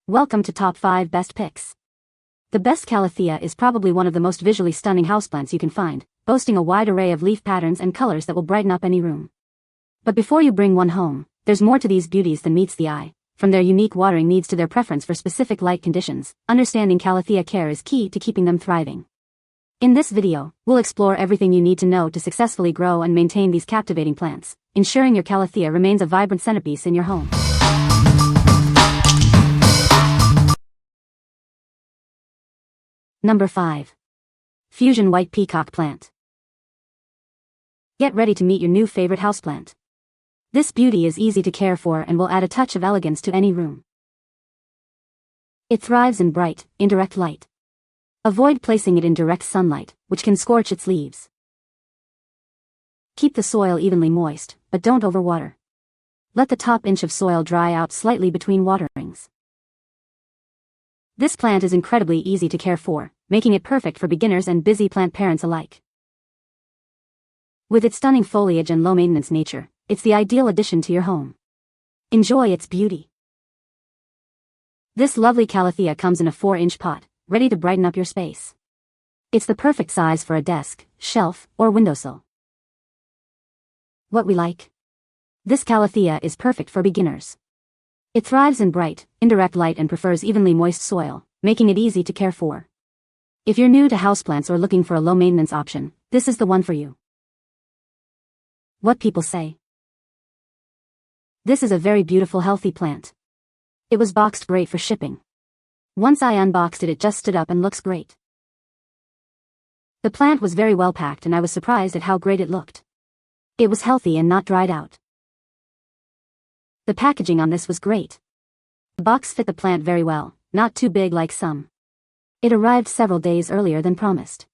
Welcome to Top 5 Best Picks. The best Calathea is probably one of the most visually stunning houseplants you can find, boasting a wide array of leaf patterns and colors that will brighten up any room. But before you bring one home, there's more to these beauties than meets the eye. From their unique watering needs to their preference for specific light conditions, understanding Calathea care is key to keeping them thriving. In this video, we'll explore everything you need to know to successfully grow and maintain these captivating plants, ensuring your Calathea remains a vibrant centerpiece in your home. Number 5. Fusion White Peacock Plant. Get ready to meet your new favorite houseplant. This beauty is easy to care for and will add a touch of elegance to any room. It thrives in bright, indirect light. Avoid placing it in direct sunlight, which can scorch its leaves. Keep the soil evenly moist, but don't overwater. Let the top inch of soil dry out slightly between waterings. This plant is incredibly easy to care for, making it perfect for beginners and busy plant parents alike. With its stunning foliage and low-maintenance nature, it's the ideal addition to your home. Enjoy its beauty. This lovely Calathea comes in a 4-inch pot, ready to brighten up your space. It's the perfect size for a desk, shelf, or windowsill. What we like? This Calathea is perfect for beginners. It thrives in bright, indirect light and prefers evenly moist soil, making it easy to care for. If you're new to houseplants or looking for a low-maintenance option, this is the one for you. What people say. This is a very beautiful, healthy plant. It was boxed great for shipping. Once I unboxed it, it just stood up and looks great. The plant was very well packed and I was surprised at how great it looked. It was healthy and not dried out. The packaging on this was great. The box fit the plant very well, not too big like some. It arrived several days earlier than promised.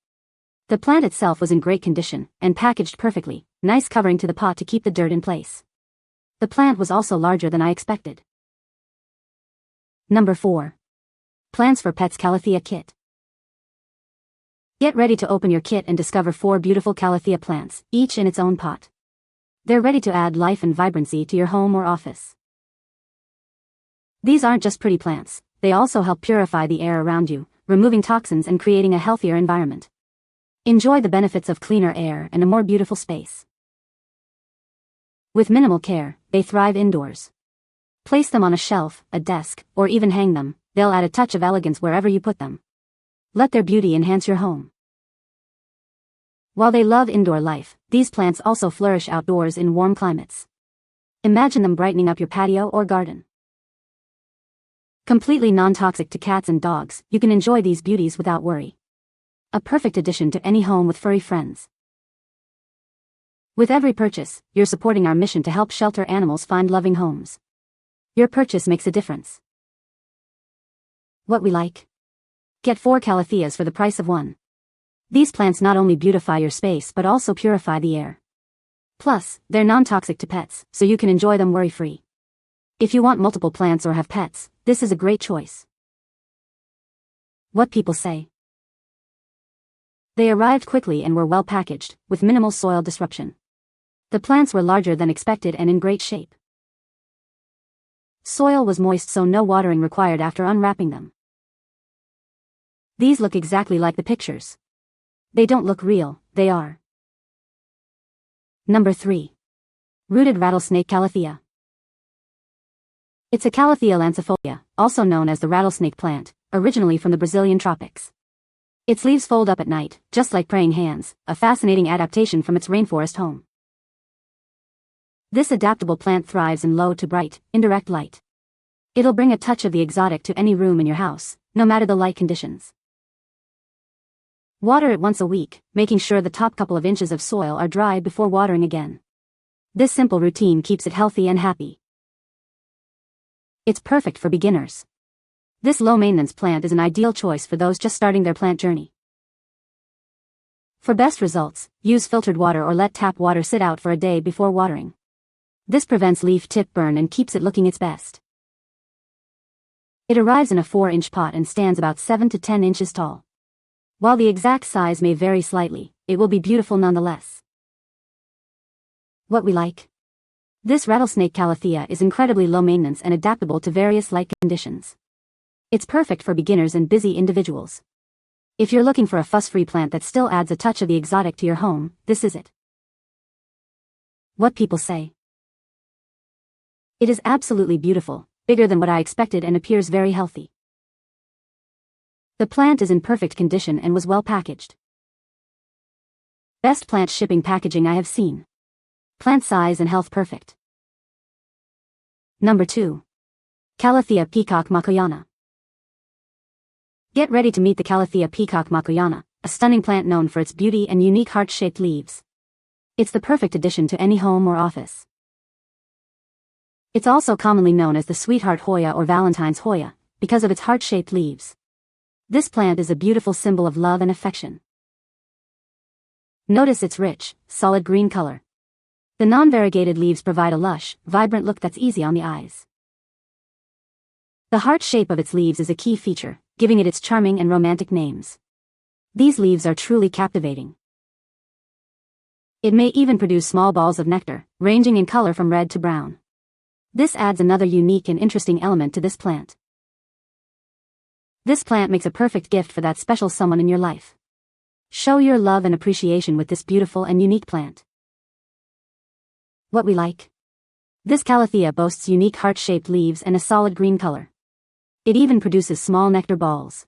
The plant itself was in great condition, and packaged perfectly, nice covering to the pot to keep the dirt in place. The plant was also larger than I expected. Number 4. Plants for Pets Calathea Kit. Get ready to open your kit and discover 4 beautiful Calathea plants, each in its own pot. They're ready to add life and vibrancy to your home or office. These aren't just pretty plants, they also help purify the air around you, removing toxins and creating a healthier environment. Enjoy the benefits of cleaner air and a more beautiful space. With minimal care, they thrive indoors. Place them on a shelf, a desk, or even hang them, they'll add a touch of elegance wherever you put them. Let their beauty enhance your home. While they love indoor life, these plants also flourish outdoors in warm climates. Imagine them brightening up your patio or garden. Completely non-toxic to cats and dogs, you can enjoy these beauties without worry. A perfect addition to any home with furry friends. With every purchase, you're supporting our mission to help shelter animals find loving homes. Your purchase makes a difference. What we like? Get 4 Calatheas for the price of 1. These plants not only beautify your space but also purify the air. Plus, they're non-toxic to pets, so you can enjoy them worry-free. If you want multiple plants or have pets, this is a great choice. What people say. They arrived quickly and were well packaged, with minimal soil disruption. The plants were larger than expected and in great shape. Soil was moist, so no watering required after unwrapping them. These look exactly like the pictures. They don't look real, they are. Number 3. Rooted Rattlesnake Calathea. It's a Calathea lancifolia, also known as the rattlesnake plant, originally from the Brazilian tropics. Its leaves fold up at night, just like praying hands, a fascinating adaptation from its rainforest home. This adaptable plant thrives in low to bright, indirect light. It'll bring a touch of the exotic to any room in your house, no matter the light conditions. Water it once a week, making sure the top couple of inches of soil are dry before watering again. This simple routine keeps it healthy and happy. It's perfect for beginners. This low-maintenance plant is an ideal choice for those just starting their plant journey. For best results, use filtered water or let tap water sit out for a day before watering. This prevents leaf tip burn and keeps it looking its best. It arrives in a 4-inch pot and stands about 7 to 10 inches tall. While the exact size may vary slightly, it will be beautiful nonetheless. What we like? This rattlesnake Calathea is incredibly low maintenance and adaptable to various light conditions. It's perfect for beginners and busy individuals. If you're looking for a fuss-free plant that still adds a touch of the exotic to your home, this is it. What people say. It is absolutely beautiful, bigger than what I expected and appears very healthy. The plant is in perfect condition and was well packaged. Best plant shipping packaging I have seen. Plant size and health perfect. Number 2. Calathea Peacock Makoyana. Get ready to meet the Calathea Peacock Makoyana, a stunning plant known for its beauty and unique heart-shaped leaves. It's the perfect addition to any home or office. It's also commonly known as the Sweetheart Hoya or Valentine's Hoya, because of its heart-shaped leaves. This plant is a beautiful symbol of love and affection. Notice its rich, solid green color. The non-variegated leaves provide a lush, vibrant look that's easy on the eyes. The heart shape of its leaves is a key feature, giving it its charming and romantic names. These leaves are truly captivating. It may even produce small balls of nectar, ranging in color from red to brown. This adds another unique and interesting element to this plant. This plant makes a perfect gift for that special someone in your life. Show your love and appreciation with this beautiful and unique plant. What we like. This Calathea boasts unique heart-shaped leaves and a solid green color. It even produces small nectar balls.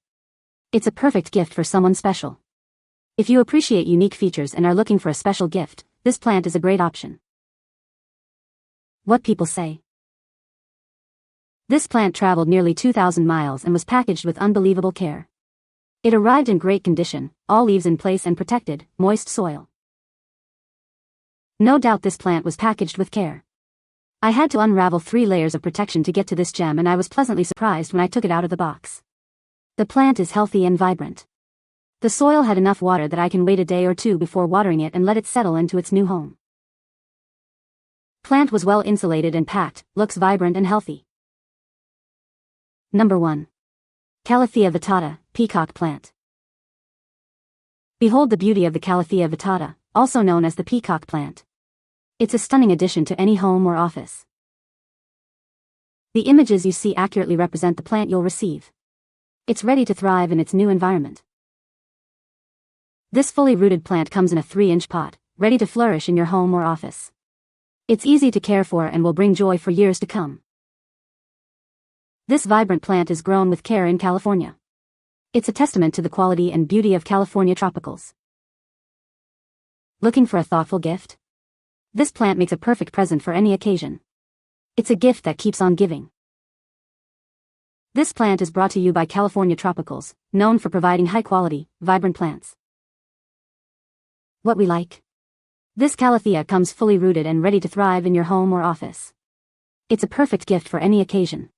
It's a perfect gift for someone special. If you appreciate unique features and are looking for a special gift, this plant is a great option. What people say. This plant traveled nearly 2,000 miles and was packaged with unbelievable care. It arrived in great condition, all leaves in place and protected, moist soil. No doubt this plant was packaged with care. I had to unravel 3 layers of protection to get to this gem, and I was pleasantly surprised when I took it out of the box. The plant is healthy and vibrant. The soil had enough water that I can wait a day or 2 before watering it and let it settle into its new home. Plant was well insulated and packed, looks vibrant and healthy. Number 1. Calathea Vitatta, Peacock Plant. Behold the beauty of the Calathea Vitatta, also known as the peacock plant. It's a stunning addition to any home or office. The images you see accurately represent the plant you'll receive. It's ready to thrive in its new environment. This fully rooted plant comes in a 3-inch pot, ready to flourish in your home or office. It's easy to care for and will bring joy for years to come. This vibrant plant is grown with care in California. It's a testament to the quality and beauty of California tropicals. Looking for a thoughtful gift? This plant makes a perfect present for any occasion. It's a gift that keeps on giving. This plant is brought to you by California Tropicals, known for providing high-quality, vibrant plants. What we like. This Calathea comes fully rooted and ready to thrive in your home or office. It's a perfect gift for any occasion.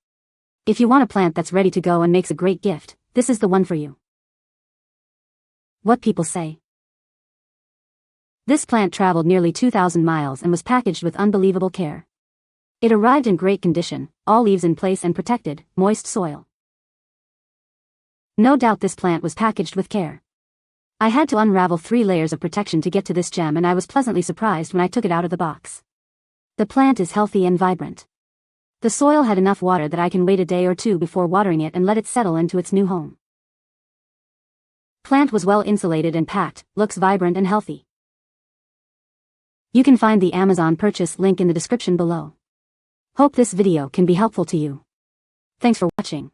If you want a plant that's ready to go and makes a great gift, this is the one for you. What people say. This plant traveled nearly 2,000 miles and was packaged with unbelievable care. It arrived in great condition, all leaves in place and protected, moist soil. No doubt this plant was packaged with care. I had to unravel 3 layers of protection to get to this gem, and I was pleasantly surprised when I took it out of the box. The plant is healthy and vibrant. The soil had enough water that I can wait a day or 2 before watering it and let it settle into its new home. Plant was well insulated and packed, looks vibrant and healthy. You can find the Amazon purchase link in the description below. Hope this video can be helpful to you. Thanks for watching.